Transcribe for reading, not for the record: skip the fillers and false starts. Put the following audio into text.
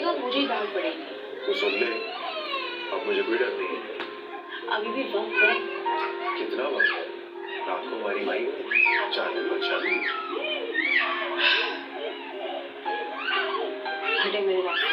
जाएगा मुझे ही डांट पड़ेगी। तो सुन ले, अब मुझे कोई डर नहीं है। अभी भी वक्त है। कितना वक्त है? रात को हमारी माई 4 दिन बाद शादी। हटे मेरे रास्ते।